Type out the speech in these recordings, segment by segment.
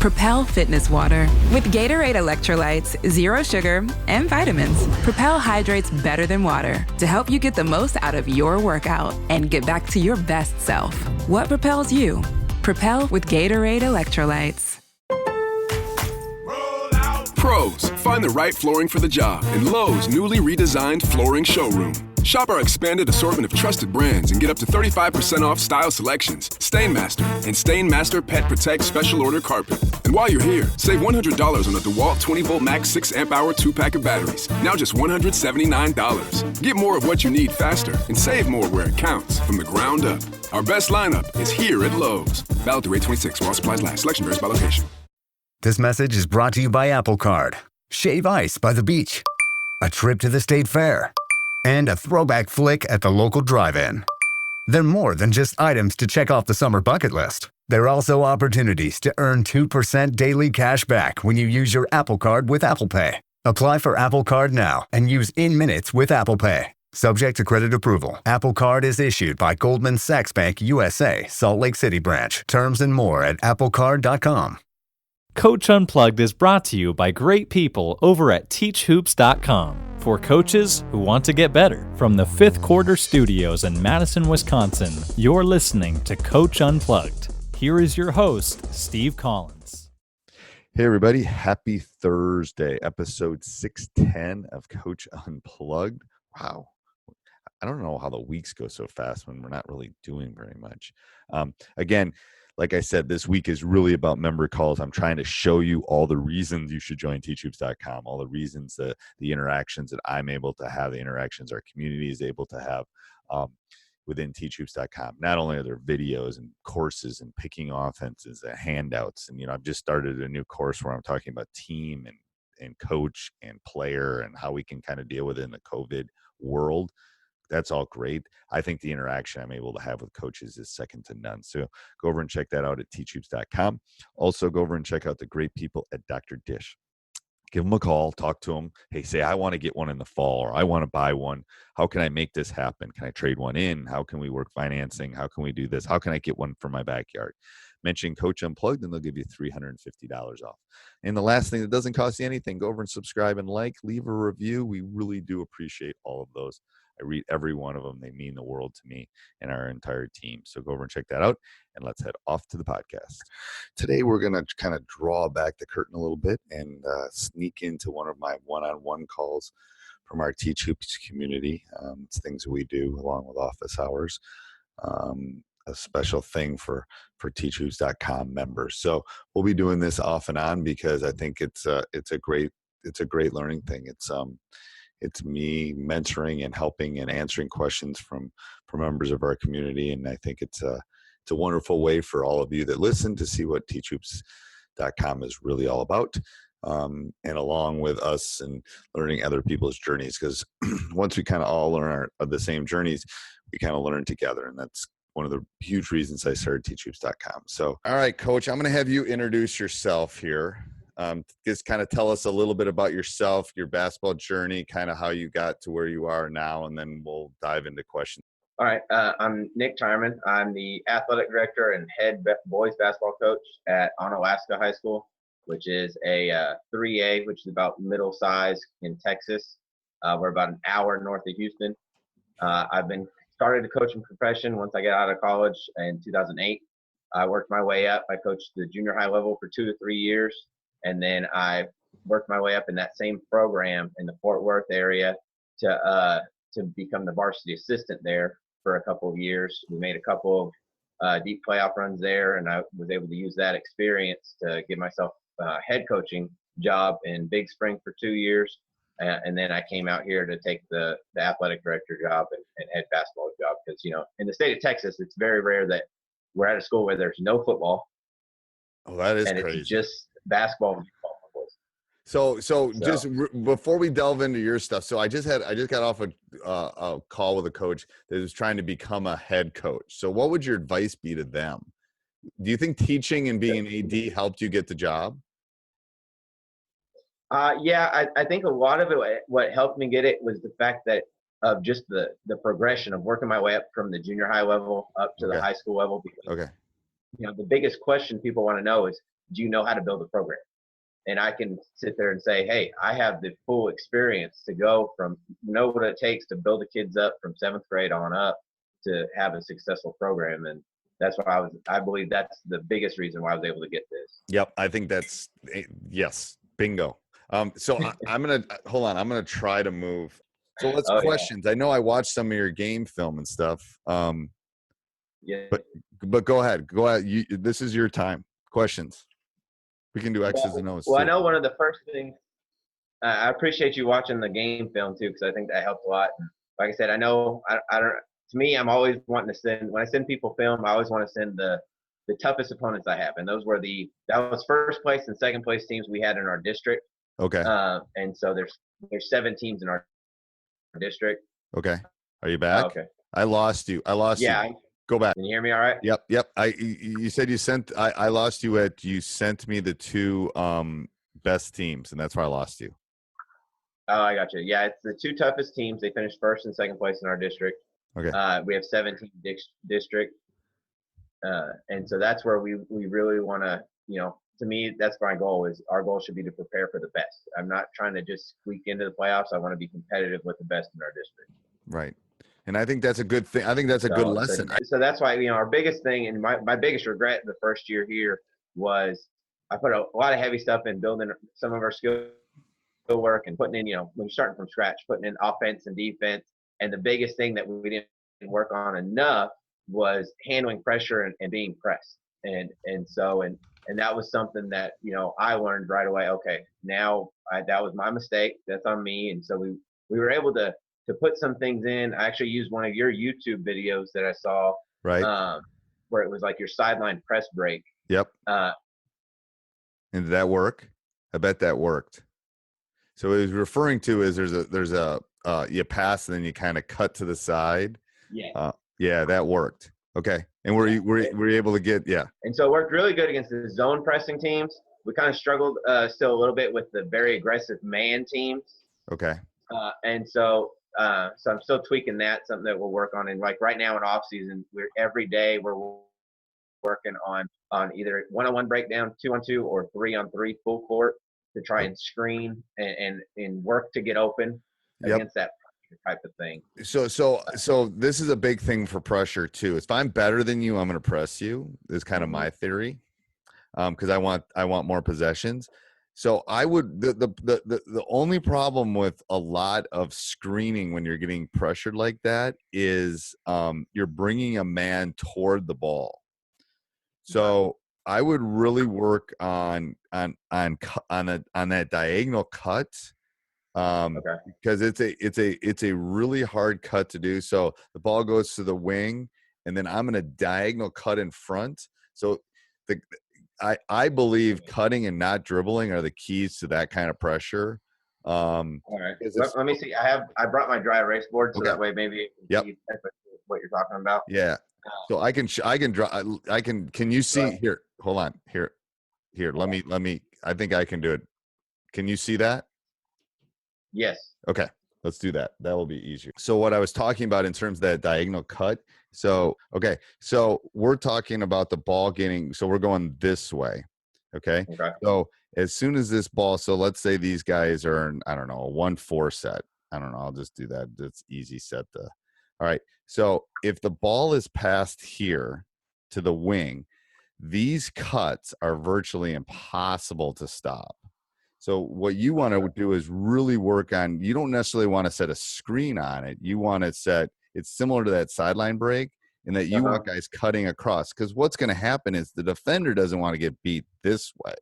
Propel Fitness Water. With Gatorade electrolytes, zero sugar, and vitamins, Propel hydrates better than water to help you get the most out of your workout and get back to your best self. What propels you? Propel with Gatorade electrolytes. Pros, find the right flooring for the job in Lowe's newly redesigned flooring showroom. Shop our expanded assortment of trusted brands and get up to 35% off style selections, Stainmaster, and Stainmaster Pet Protect Special Order Carpet. And while you're here, save $100 on a DeWalt 20-volt max 6-amp-hour 2-pack of batteries, now just $179. Get more of what you need faster and save more where it counts from the ground up. Our best lineup is here at Lowe's. Valid through 8/26 while supplies last. Selection varies by location. This message is brought to you by Apple Card. Shave ice by the beach. A trip to the state fair. And a throwback flick at the local drive-in. They're more than just items to check off the summer bucket list. They're also opportunities to earn 2% daily cash back when you use your Apple Card with Apple Pay. Apply for Apple Card now and use in minutes with Apple Pay. Subject to credit approval. Apple Card is issued by Goldman Sachs Bank USA, Salt Lake City branch. Terms and more at applecard.com. Coach Unplugged is brought to you by great people over at teachhoops.com for coaches who want to get better. From the Fifth Quarter Studios in Madison, Wisconsin, you're listening to Coach Unplugged. Here is your host, Steve Collins. Hey, everybody. Happy Thursday, episode 610 of Coach Unplugged. Wow. I don't know how the weeks go so fast when we're not really doing very much. Again, like I said, this week is really about member calls. I'm trying to show you all the reasons you should join teachhoops.com, all the reasons that the interactions that I'm able to have, the interactions our community is able to have within teachhoops.com. Not only are there videos and courses and picking offenses and handouts, and I've just started a new course where I'm talking about team and coach and player and how we can kind of deal with it in the COVID world. That's all great. I think the interaction I'm able to have with coaches is second to none. So go over and check that out at teachhoops.com. Also, go over and check out the great people at Dr. Dish. Give them a call, talk to them. Hey, say, I want to get one in the fall, or I want to buy one. How can I make this happen? Can I trade one in? How can we work financing? How can we do this? How can I get one for my backyard? Mention Coach Unplugged, and they'll give you $350 off. And the last thing that doesn't cost you anything, go over and subscribe and leave a review. We really do appreciate all of those. I read every one of them. They mean the world to me and our entire team. So go over and check that out, and let's head off to the podcast. Today, we're going to kind of draw back the curtain a little bit and sneak into one of my one-on-one calls from our Teach Hoops community. It's things that we do along with office hours. A special thing for teachhoops.com members. So we'll be doing this off and on because I think it's a great learning thing. It's me mentoring and helping and answering questions from members of our community. And I think it's a wonderful way for all of you that listen to see what teachhoops.com is really all about. And along with us and learning other people's journeys, because once we kind of all learn the same journeys, we kind of learn together. And that's one of the huge reasons I started teachhoops.com. So, all right, Coach, I'm going to have you introduce yourself here. Just kind of tell us a little bit about yourself, your basketball journey, kind of how you got to where you are now, and then we'll dive into questions. All right. I'm Nick Tyerman. I'm the athletic director and head boys basketball coach at Onalaska High School, which is a 3A, which is about middle size in Texas. We're about an hour north of Houston. I've been started a coaching profession once I got out of college in 2008. I worked my way up. I coached the junior high level for 2 to 3 years. And then I worked my way up in that same program in the Fort Worth area to become the varsity assistant there for a couple of years. We made a couple of deep playoff runs there, and I was able to use that experience to give myself a head coaching job in Big Spring for 2 years. And then I came out here to take the athletic director job and head basketball job because, in the state of Texas, it's very rare that we're at a school where there's no football. Oh, that is crazy. It's just basketball and football. So just before we delve into your stuff, so I just got off a call with a coach that was trying to become a head coach. So what would your advice be to them? Do you think teaching and being an AD helped you get the job? Yeah, I think a lot of it, what helped me get it was the fact that of just the progression of working my way up from the junior high level up to the high school level. Because, the biggest question people want to know is, do you know how to build a program? And I can sit there and say, hey, I have the full experience to go from know what it takes to build the kids up from 7th grade on up to have a successful program. And that's why I believe that's the biggest reason why I was able to get this. Yep. I think that's, yes, bingo. So I'm going to, hold on. I'm going to try to move. So let's questions. Yeah. I know I watched some of your game film and stuff. Yeah. But go ahead. Go ahead. This is your time. Questions. We can do X's and O's. Well, I know one of the first things, I appreciate you watching the game film too, because I think that helped a lot. Like I said, I know I don't. To me, I'm always wanting to send. When I send people film, I always want to send the toughest opponents I have, and those were that was first place and second place teams we had in our district. Okay. And so there's 7 teams in our district. Okay. Are you back? Okay. I lost you. Yeah. You. Go back. Can you hear me all right? Yep. You said you sent. I lost you you sent me the 2 best teams, and that's where I lost you. Oh, I got you. Yeah, it's the 2 toughest teams. They finished first and second place in our district. Okay. We have 17 district, and so that's where we really want to. To me, that's my goal. Our goal should be to prepare for the best. I'm not trying to just squeak into the playoffs. I want to be competitive with the best in our district. Right. And I think that's a good thing. I think that's a good lesson. So that's why, our biggest thing and my biggest regret the first year here was I put a lot of heavy stuff in building some of our skill work and putting in, when you're starting from scratch, putting in offense and defense. And the biggest thing that we didn't work on enough was handling pressure and being pressed. And that was something that, I learned right away. Okay, now that was my mistake. That's on me. And so we were able to put some things in. I actually used one of your YouTube videos that I saw, right, where it was like your sideline press break. Yep. And did that work? I bet that worked. So what he was referring to is there's a you pass and then you kind of cut to the side. Yeah. Yeah, that worked. Okay. And were you able to get, yeah. And so it worked really good against the zone pressing teams. We kind of struggled still a little bit with the very aggressive man teams. Okay. And so I'm still tweaking that, something that we'll work on. And like right now in off season, every day we're working on either 1-on-1 breakdown, 2-on-2, or 3-on-3 full court to try and screen and work to get open against that type of thing. So this is a big thing for pressure too. If I'm better than you, I'm going to press you. Is kind of my theory, because I want more possessions. So I would the only problem with a lot of screening when you're getting pressured like that is you're bringing a man toward the ball. So I would really work on that diagonal cut, because it's a really hard cut to do. So the ball goes to the wing, and then I'm going to diagonal cut in front. So I believe cutting and not dribbling are the keys to that kind of pressure. All right. Let me see. I brought my dry erase board, so that way maybe you can see what you're talking about. Yeah. So I can. Can you see here? Hold on. Here. Let me. I think I can do it. Can you see that? Yes. Okay. Let's do that. That will be easier. So what I was talking about in terms of that diagonal cut. So, okay. So we're talking about the ball getting, so we're going this way. Okay. So as soon as this ball, so let's say these guys are in, I don't know, a 1-4 set. I don't know. I'll just do that. That's easy set all right. So if the ball is passed here to the wing, these cuts are virtually impossible to stop. So what you want to do is really work on, you don't necessarily want to set a screen on it. You want to set, it's similar to that sideline break in that you want guys cutting across. Because what's going to happen is the defender doesn't want to get beat this way,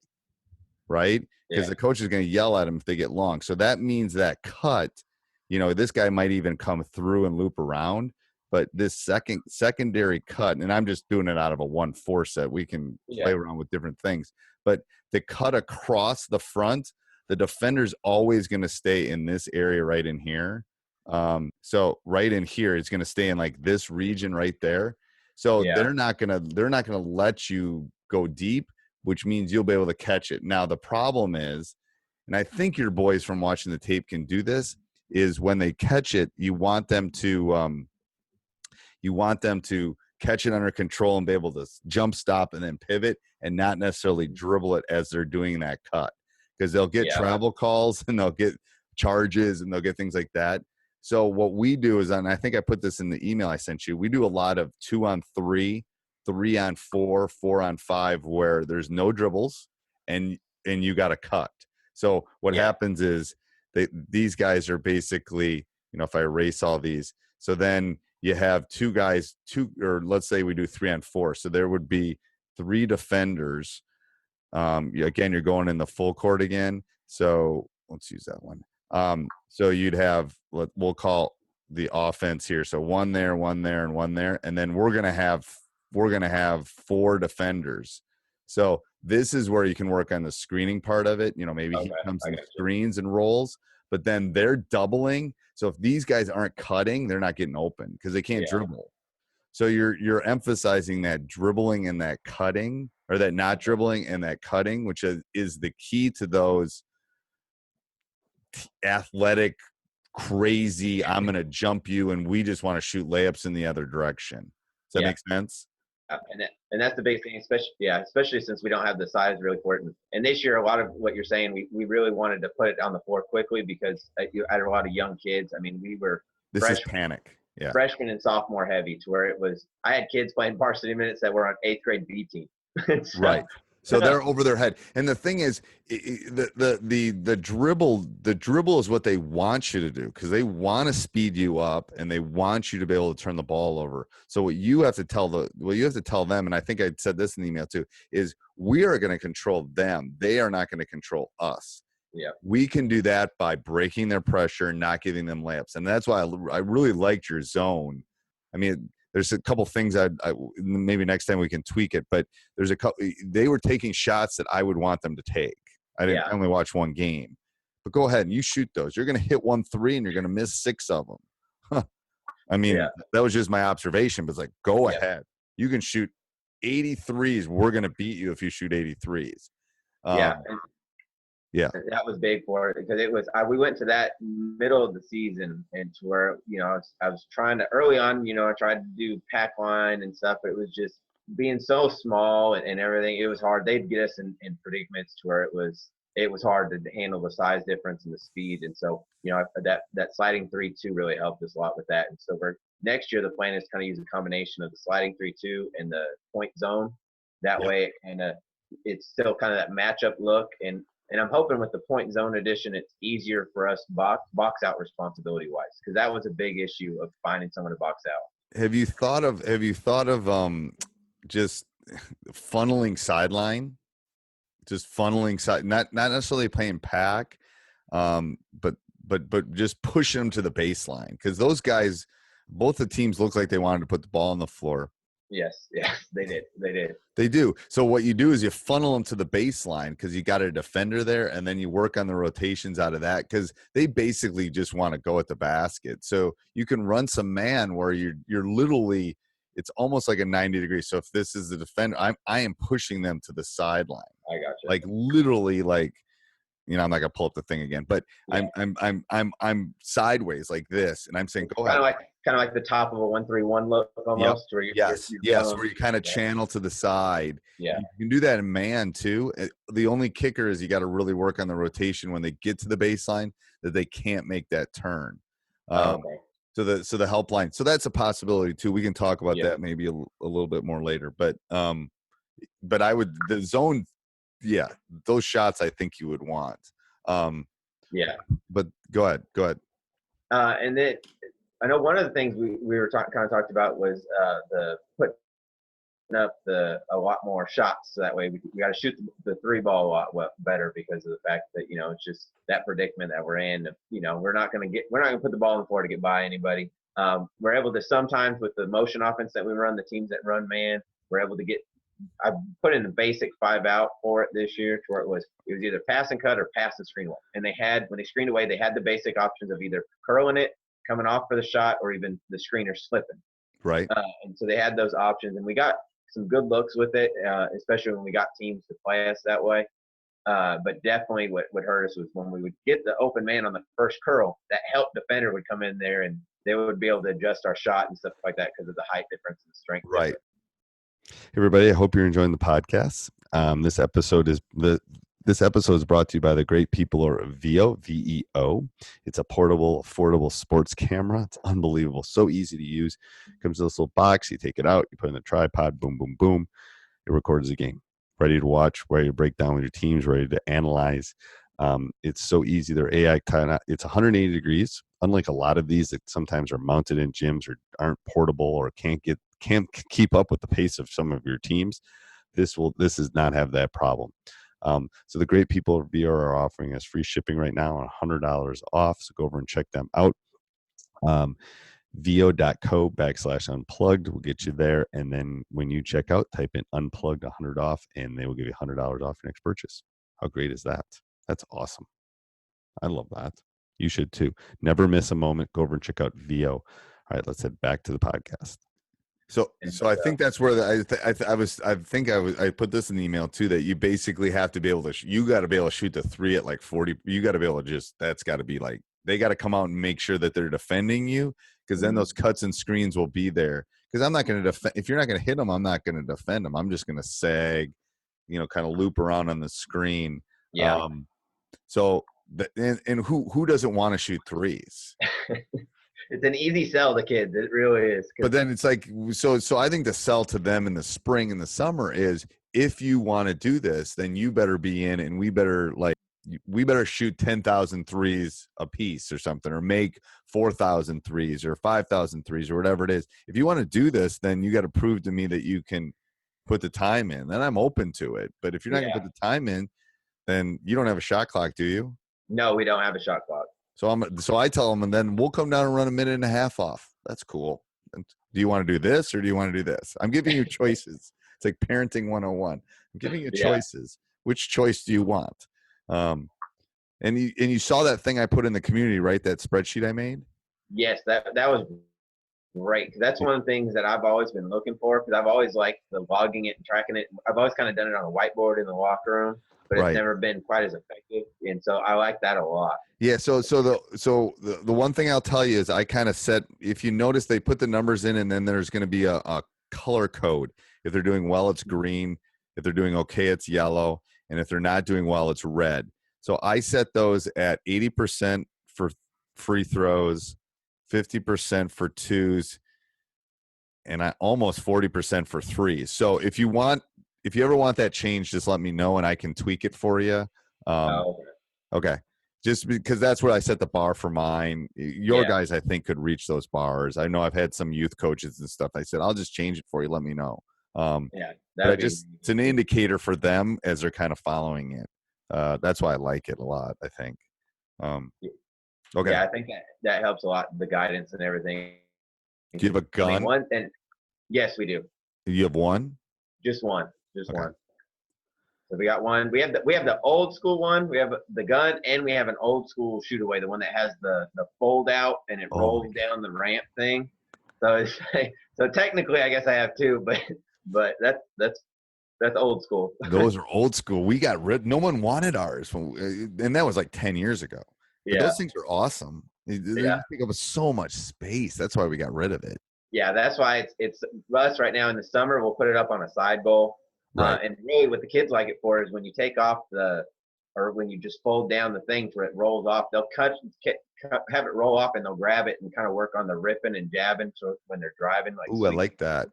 right? Because the coach is going to yell at them if they get long. So that means that cut, this guy might even come through and loop around. But this secondary cut, and I'm just doing it out of a 1-4 set. We can play around with different things. But the cut across the front, the defender's always going to stay in this area right in here. So right in here, it's going to stay in like this region right there. So they're not going to let you go deep, which means you'll be able to catch it. Now the problem is, and I think your boys from watching the tape can do this, is when they catch it, you want them to catch it under control and be able to jump stop and then pivot and not necessarily dribble it as they're doing that cut, because they'll get travel calls and they'll get charges and they'll get things like that. So what we do is, and I think I put this in the email I sent you, we do a lot of 2-on-3, 3-on-4, 4-on-5, where there's no dribbles and you got to cut. So what happens is these guys are basically, if I erase all these, so then you have two guys, or let's say we do 3-on-4. So there would be 3 defenders. Again, you're going in the full court again. So let's use that one. So you'd have, we'll call the offense here. So 1 there, 1 there, and 1 there. And then we're going to have 4 defenders. So this is where you can work on the screening part of it. Maybe he comes and screens and rolls, but then they're doubling. So if these guys aren't cutting, they're not getting open because they can't dribble. So you're emphasizing that dribbling and that cutting, or that not dribbling and that cutting, which is the key to those athletic, crazy, I'm going to jump you and we just want to shoot layups in the other direction. Does that make sense? And that's the big thing, especially since we don't have the size really for it. And this year, a lot of what you're saying, we really wanted to put it on the floor quickly because I had a lot of young kids. I mean, we were panic. Yeah. Freshman and sophomore heavy, to where I had kids playing varsity minutes that were on 8th grade B team. Right. So they're over their head. And the thing is, the dribble is what they want you to do, because they want to speed you up and they want you to be able to turn the ball over. So what you have to tell them, and I think I said this in the email too, is we are going to control them. They are not going to control us. Yeah. We can do that by breaking their pressure, not giving them layups. And that's why I really liked your zone. I mean, there's a couple things I maybe next time we can tweak it, but there's a couple. They were taking shots that I would want them to take. I only watch one game, but go ahead and you shoot those. You're going to hit 1 3 and you're going to miss 6 of them. I mean, that was just my observation, but it's like, go ahead. You can shoot 83s. We're going to beat you if you shoot 83s. That was big for it, because we went to that middle of the season, and to where I was trying to early on, I tried to do pack line and stuff, but it was just being so small and everything. It was hard. They'd get us in predicaments to where it was hard to handle the size difference and the speed. And so that sliding 3-2 really helped us a lot with that. And so next year the plan is kind of use a combination of the sliding 3-2 and the point zone. That way it's still kind of that matchup look. And I'm hoping with the point zone addition, it's easier for us box out responsibility wise, because that was a big issue of finding someone to box out. Have you thought of just funneling sideline, not necessarily playing pack, but just pushing them to the baseline, because those guys, both the teams look like they wanted to put the ball on the floor. Yes, they did. They do. So what you do is you funnel them to the baseline, because you got a defender there, and then you work on the rotations out of that, because they basically just want to go at the basket. So you can run some man where you're literally, it's almost like a 90 degree. So if this is the defender, I am pushing them to the sideline. I got you. Like literally, like, I'm not gonna pull up the thing again, but I'm sideways like this, and I'm saying, go ahead. Kind of like the top of a 1-3-1 look almost. Yep. Where you kind of channel to the side. Yeah. You can do that in man too. The only kicker is you got to really work on the rotation when they get to the baseline, that they can't make that turn. So the help line. So that's a possibility too. We can talk about that maybe a little bit more later. But I would, the zone, those shots I think you would want. But go ahead. And then I know one of the things we were kind of talked about was the putting up a lot more shots, so that way we got to shoot the 3 ball a lot better, because of the fact that it's just that predicament that we're in. We're not going to put the ball on the floor to get by anybody. We're able to sometimes, with the motion offense that we run, the teams that run man, we're able to get. I put in a basic 5-out for it this year, to where it was either pass and cut or pass and screen away. And when they screened away, they had the basic options of either curling it, coming off for the shot, or even the screener slipping. Right. And so they had those options, and we got some good looks with it, especially when we got teams to play us that way. But definitely what hurt us was when we would get the open man on the first curl, that help defender would come in there and they would be able to adjust our shot and stuff like that because of the height difference and strength. Right. difference. Hey everybody, I hope you're enjoying the podcast. This episode is brought to you by the great people of VEO, VEO. It's a portable, affordable sports camera. It's unbelievable. So easy to use. Comes in this little box. You take it out. You put it in the tripod. Boom, boom, boom. It records the game. Ready to watch, ready to break down with your teams, ready to analyze. It's so easy. They're AI it's 180 degrees. Unlike a lot of these that sometimes are mounted in gyms or aren't portable or can't keep up with the pace of some of your teams. This does not have that problem. So the great people at VEO are offering us free shipping right now on $100 off. So go over and check them out. VEO.co/unplugged will get you there. And then when you check out, type in unplugged 100 off and they will give you $100 off your next purchase. How great is that? That's awesome. I love that. You should too. Never miss a moment. Go over and check out VEO. All right, let's head back to the podcast. So I think that's where I put this in the email too, that you basically have to be able to, you got to be able to shoot the three at like 40. You got to be able to that's got to be like, they got to come out and make sure that they're defending you, because then those cuts and screens will be there. Because I'm not going to defend, if you're not going to hit them, I'm not going to defend them. I'm just going to sag, kind of loop around on the screen. Yeah. And who doesn't want to shoot threes? It's an easy sell to kids. It really is. But then it's like, so I think the sell to them in the spring and the summer is, if you want to do this, then you better be in, and we better shoot 10,000 threes a piece or something, or make 4,000 threes or 5,000 threes or whatever it is. If you want to do this, then you got to prove to me that you can put the time in. Then I'm open to it. But if you're not going to put the time in, then you don't have a shot clock, do you? No, we don't have a shot clock. So I tell them, and then we'll come down and run a minute and a half off. That's cool. And do you want to do this or do you want to do this? I'm giving you choices. It's like parenting 101. I'm giving you choices. Which choice do you want? And you saw that thing I put in the community, right? That spreadsheet I made? Yes, that was great. That's one of the things that I've always been looking for, because I've always liked the logging it and tracking it. I've always kind of done it on a whiteboard in the locker room, but it's never been quite as effective. And so I like that a lot. Yeah. So the one thing I'll tell you is I kind of set, if you notice, they put the numbers in, and then there's going to be a color code. If they're doing well, it's green. If they're doing okay, it's yellow. And if they're not doing well, it's red. So I set those at 80% for free throws, 50% for twos, and almost 40% for threes. So if you ever want that change, just let me know and I can tweak it for you. Okay. Just because that's where I set the bar for mine. Your guys, I think, could reach those bars. I know I've had some youth coaches and stuff. I said, I'll just change it for you. Let me know. It's an indicator for them as they're kind of following it. That's why I like it a lot, I think. Okay. Yeah, I think that helps a lot, the guidance and everything. Do you have a gun? Yes, we do. You have one? Just one. One. So we got one. We have the old school one. We have the gun, and we have an old school shoot away, the one that has the fold out and it rolls down the ramp thing. So so technically, I guess I have two, but that's old school. Those are old school. We got rid. No one wanted ours, and that was like 10 years ago. But those things are awesome. They take up so much space. That's why we got rid of it. Yeah, that's why it's us right now in the summer. We'll put it up on a side bowl. Right. And really what the kids like it for is when you take off or when you just fold down the thing where it rolls off, they'll have it roll off and they'll grab it and kind of work on the ripping and jabbing. So when they're driving, ooh, I like that.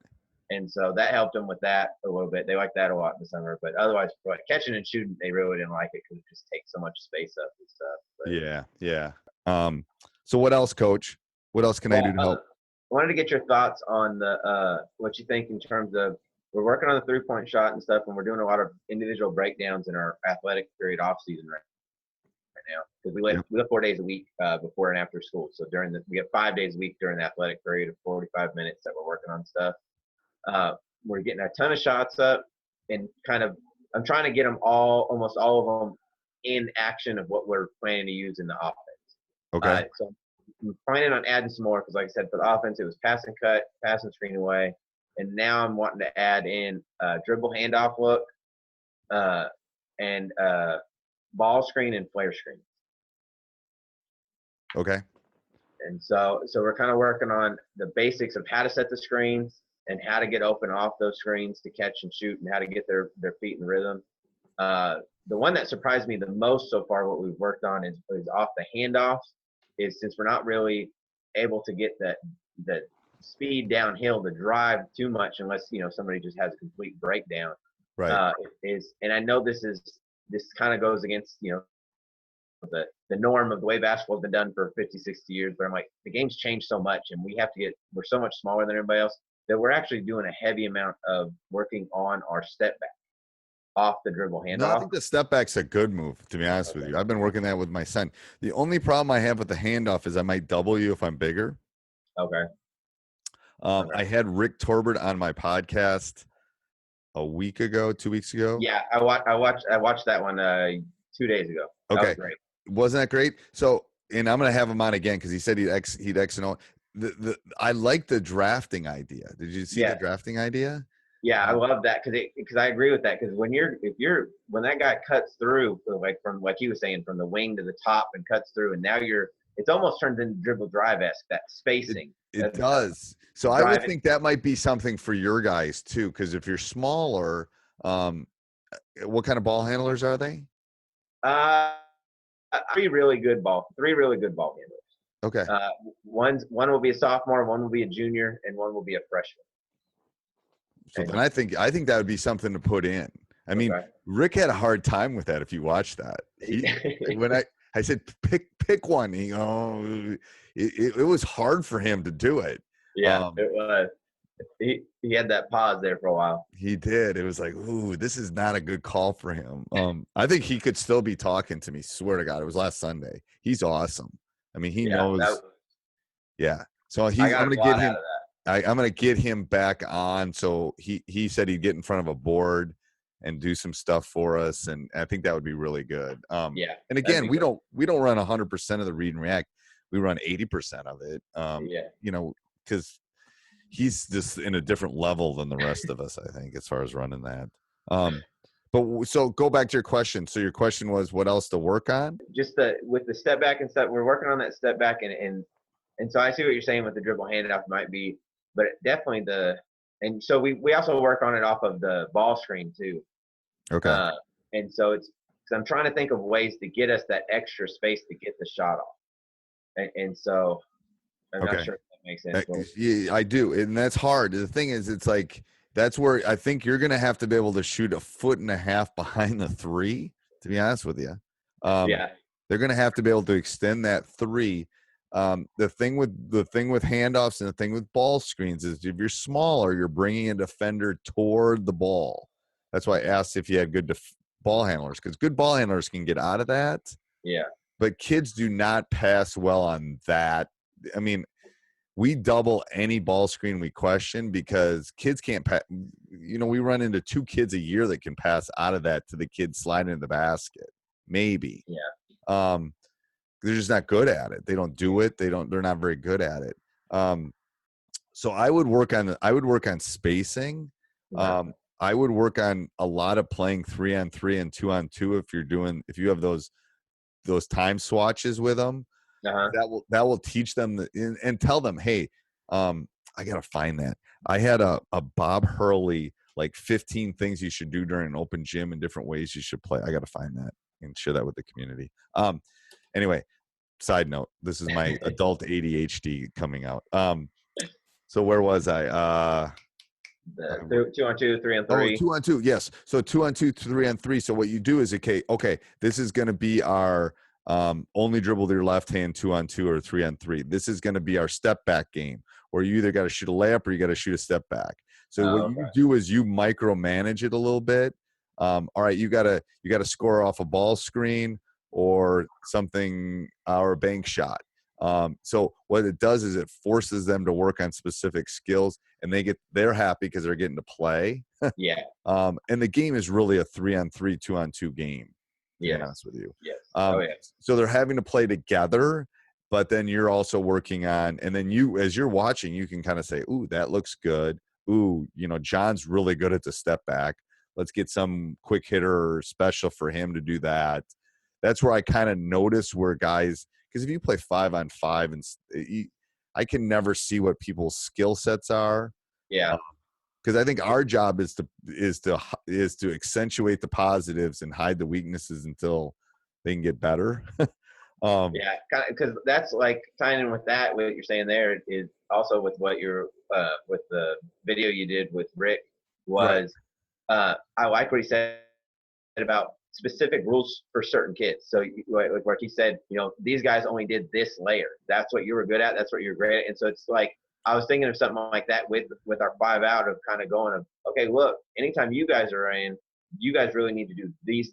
And so that helped them with that a little bit. They like that a lot in the summer, but otherwise for catching and shooting, they really didn't like it because it just takes so much space up and stuff. But, yeah. So what else, Coach? What else can I do to help? I wanted to get your thoughts on what you think in terms of, we're working on the 3-point shot and stuff, and we're doing a lot of individual breakdowns in our athletic period off season right now, because we live 4 days a week before and after school. So we have 5 days a week during the athletic period of 45 minutes that we're working on stuff. We're getting a ton of shots up, and I'm trying to get them almost all of them in action of what we're planning to use in the offense. Okay. So I'm planning on adding some more because, like I said, for the offense, it was pass and cut, pass and screen away. And now I'm wanting to add in dribble handoff look and ball screen and flare screen. Okay. And so we're kind of working on the basics of how to set the screens and how to get open off those screens to catch and shoot and how to get their feet in rhythm. The one that surprised me the most so far, what we've worked on is off the handoffs, is since we're not really able to get the speed downhill to drive too much unless, somebody just has a complete breakdown. Right. And I know this kind of goes against, the norm of the way basketball's been done for 50, 60 years, but I'm like, the game's changed so much and we're so much smaller than everybody else that we're actually doing a heavy amount of working on our step back off the dribble handoff. No, I think the step back's a good move, to be honest with you. I've been working that with my son. The only problem I have with the handoff is I might double you if I'm bigger. Okay. I had Rick Torbert on my podcast a week ago, 2 weeks ago. Yeah, I watched that one 2 days ago. That Okay. was great. Wasn't that great? So, and I'm going to have him on again because he said he'd X and O. I like the drafting idea. Did you see the drafting idea? Yeah, I love that because I agree with that because when that guy cuts through from like he was saying from the wing to the top and cuts through and now it's almost turned into dribble drive-esque, that spacing. It does. So I would think that might be something for your guys too, because if you're smaller, what kind of ball handlers are they? Three really good ball handlers. Okay. One will be a sophomore, one will be a junior, and one will be a freshman. So then I think that would be something to put in. I mean, Rick had a hard time with that. If you watch that, when I said pick one, it was hard for him to do it. Yeah, it was. He had that pause there for a while. He did. It was like, ooh, this is not a good call for him. I think he could still be talking to me. Swear to God, it was last Sunday. He's awesome. I mean, he knows. So I'm going to get him. I'm going to get him back on. So he said he'd get in front of a board and do some stuff for us, and I think that would be really good. And again, we don't run 100% of the read and react. We run 80% of it. Because he's just in a different level than the rest of us, I think, as far as running that. But so go back to your question. So your question was what else to work on? Just with the step back and stuff, we're working on that step back and so I see what you're saying with the dribble handoff might be, but definitely and so we also work on it off of the ball screen too. Okay. And so because I'm trying to think of ways to get us that extra space to get the shot off. And so I'm not sure if that makes sense. Yeah, I do. And that's hard. The thing is, it's like, that's where I think you're going to have to be able to shoot 1.5 feet behind the three, to be honest with you. They're going to have to be able to extend that three. The thing with handoffs and the thing with ball screens is if you're smaller, you're bringing a defender toward the ball. That's why I asked if you had good ball handlers, because good ball handlers can get out of that. Yeah. But kids do not pass well on that. I mean, we double any ball screen we question because kids can't pass. We run into 2 kids a year that can pass out of that to the kid sliding in the basket. Maybe. Yeah. They're just not good at it. They don't do it. They're not very good at it. So I would work on spacing. I would work on a lot of playing 3-on-3 and 2-on-2 if you have those time swatches with them. That will teach them and tell them, hey, I gotta find that. I had a Bob Hurley, like 15 things you should do during an open gym and different ways you should play. I gotta find that and share that with the community. Anyway, side note, this is my adult ADHD coming out. So where was I? 2-on-2, 3-on-3. 2-on-2, yes. So 2-on-2, 3-on-3. So what you do is, okay, this is going to be our only dribble with your left hand 2-on-2 or 3-on-3. This is going to be our step back game where you either got to shoot a layup or you got to shoot a step back. So what you do is you micromanage it a little bit. All right, you got to score off a ball screen or something, or a bank shot. So what it does is it forces them to work on specific skills, and they're happy because they're getting to play. Yeah. And the game is really a 3-on-3, 2-on-2 game. To be honest with you. Yes. So they're having to play together, but then you're also working on, and then as you're watching, you can kind of say, ooh, that looks good. Ooh, John's really good at the step back. Let's get some quick hitter or special for him to do that. That's where I kind of notice where guys, because if you play 5-on-5 and I can never see what people's skill sets are. Yeah. Because I think our job is to accentuate the positives and hide the weaknesses until they can get better. Yeah, because that's like tying in with that. What you're saying there is also with what you're with the video you did with Rick was I like what he said about specific rules for certain kids. So like he said, these guys only did this layer. That's what you were good at. That's what you're great at. And so it's like I was thinking of something like that with our 5-out of kind of going of, okay, look, anytime you guys are in, you guys really need to do these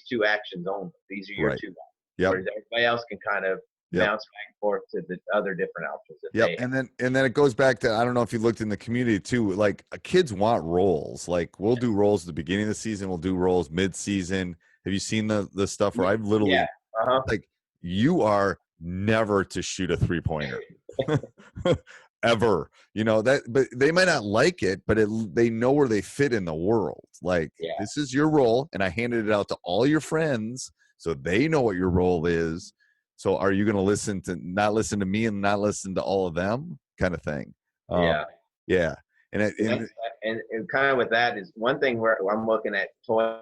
two actions only. These are your two guys. Yep. Whereas everybody else can kind of bounce back and forth to the other different options. And then it goes back to, I don't know if you looked in the community too, like kids want roles. Like we'll do roles at the beginning of the season. We'll do roles mid-season. Have you seen the stuff where I've literally like, you are never to shoot a 3-pointer ever, but they might not like it, but they know where they fit in the world. Like this is your role. And I handed it out to all your friends, so they know what your role is. So are you going to not listen to me and not listen to all of them kind of thing? Yeah. And kind of with that is one thing where I'm looking at toying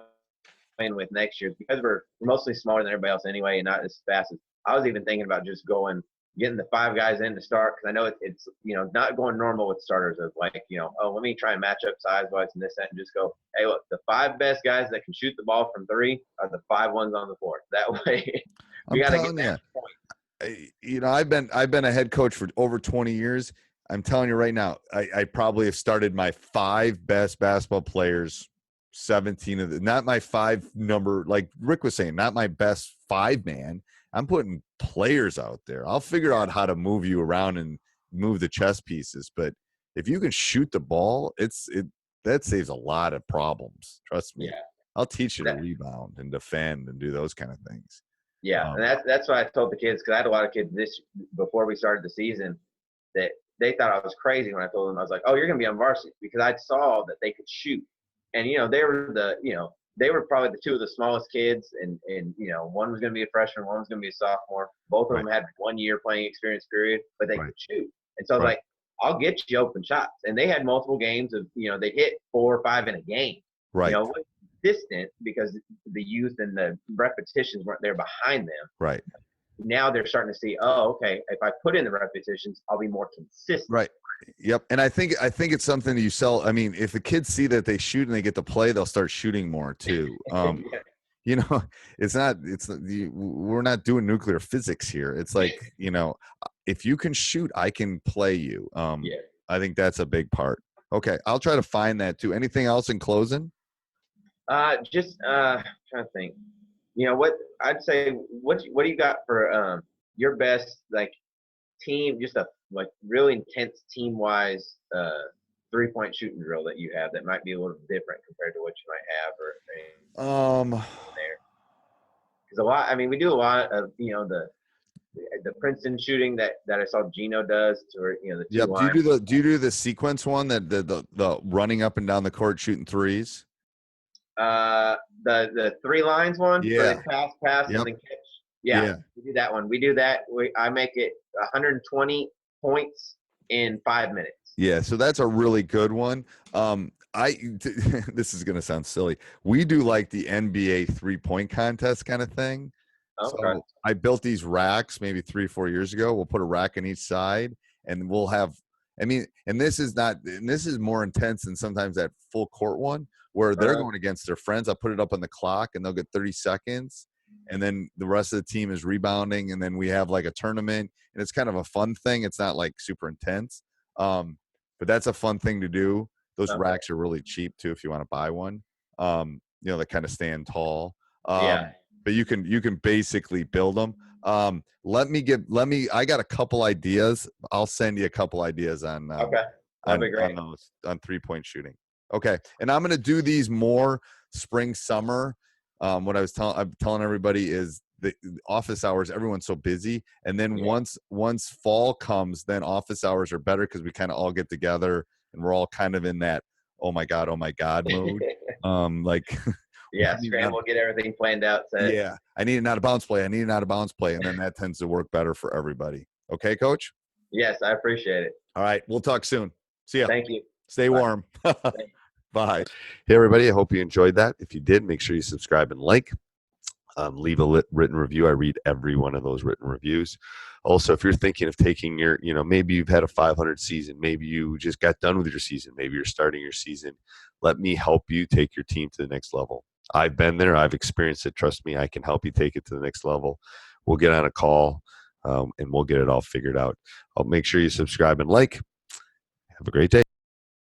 with next year, because we're mostly smaller than everybody else anyway and not as fast as I was even thinking about just getting the 5 guys in to start. Cause I know it's not going normal with starters of like, let me try and match up size wise and this, that, and just go, hey, look, the 5 best guys that can shoot the ball from 3 are the 5 ones on the floor. That way we got to get that point. I've been a head coach for over 20 years. I'm telling you right now, I probably have started my 5 best basketball players, 17 of them, not my 5 number, like Rick was saying, not my best 5-man. I'm putting players out there. I'll figure out how to move you around and move the chess pieces. But if you can shoot the ball, that saves a lot of problems. Trust me. Yeah. I'll teach you to rebound and defend and do those kind of things. Yeah, and that's what I told the kids, because I had a lot of kids before we started the season that they thought I was crazy when I told them. I was like, oh, you're going to be on varsity, because I saw that they could shoot. And, they were they were probably the 2 of the smallest kids, and one was going to be a freshman, one was going to be a sophomore. Both of them had 1 year playing experience period, but they could shoot. And so I was like, I'll get you open shots. And they had multiple games of, they hit 4 or 5 in a game. Right. Distant because the youth and the repetitions weren't there behind them. Right. Now they're starting to see, oh, okay, if I put in the repetitions, I'll be more consistent. Right. Yep. And I think it's something that you sell. I mean, if the kids see that they shoot and they get to play, they'll start shooting more too. We're not doing nuclear physics here. It's like, if you can shoot, I can play you. I think that's a big part. Okay. I'll try to find that too. Anything else in closing? Trying to think. What I'd say, what do you got for your best like team, just a like really intense team wise 3-point shooting drill that you have that might be a little different compared to what you might have or there? Because a lot, I mean, we do a lot of the Princeton shooting that I saw Gino does, or the two lines. Do you do the sequence one, that the running up and down the court shooting threes? The 3 lines one. Yeah. So pass, and then catch. Yeah, we do that one. We do that. I make it 120 points in 5 minutes. Yeah, so that's a really good one. This is going to sound silly. We do like the NBA 3-point contest kind of thing. Okay. So I built these racks maybe 3-4 years ago. We'll put a rack on each side, and we'll have. And this is more intense than sometimes that full court one where they're going against their friends. I put it up on the clock, and they'll get 30 seconds, and then the rest of the team is rebounding, and then we have like a tournament, and it's kind of a fun thing. It's not like super intense, but that's a fun thing to do. Those racks are really cheap too if you want to buy one. They kind of stand tall. But you can basically build them. I got a couple ideas. I'll send you a couple ideas on That'd be great. on 3-point shooting. Okay. And I'm going to do these more spring, summer. What I'm telling everybody is the office hours, everyone's so busy. And then once fall comes, then office hours are better because we kind of all get together and we're all kind of in that, oh my God mode. Like Yeah, I need scramble, get everything planned out. Yeah, I need an out of bounds play. I need an out of bounds play, and then that tends to work better for everybody. Okay, Coach? Yes, I appreciate it. All right, we'll talk soon. See ya. Thank you. Stay Bye. warm. Bye. Hey, everybody. I hope you enjoyed that. If you did, make sure you subscribe and like. Leave a written review. I read every one of those written reviews. Also, if you're thinking of taking your, maybe you've had a 500 season, maybe you just got done with your season, maybe you're starting your season, let me help you take your team to the next level. I've been there. I've experienced it. Trust me, I can help you take it to the next level. We'll get on a call and we'll get it all figured out. I'll make sure you subscribe and like. Have a great day.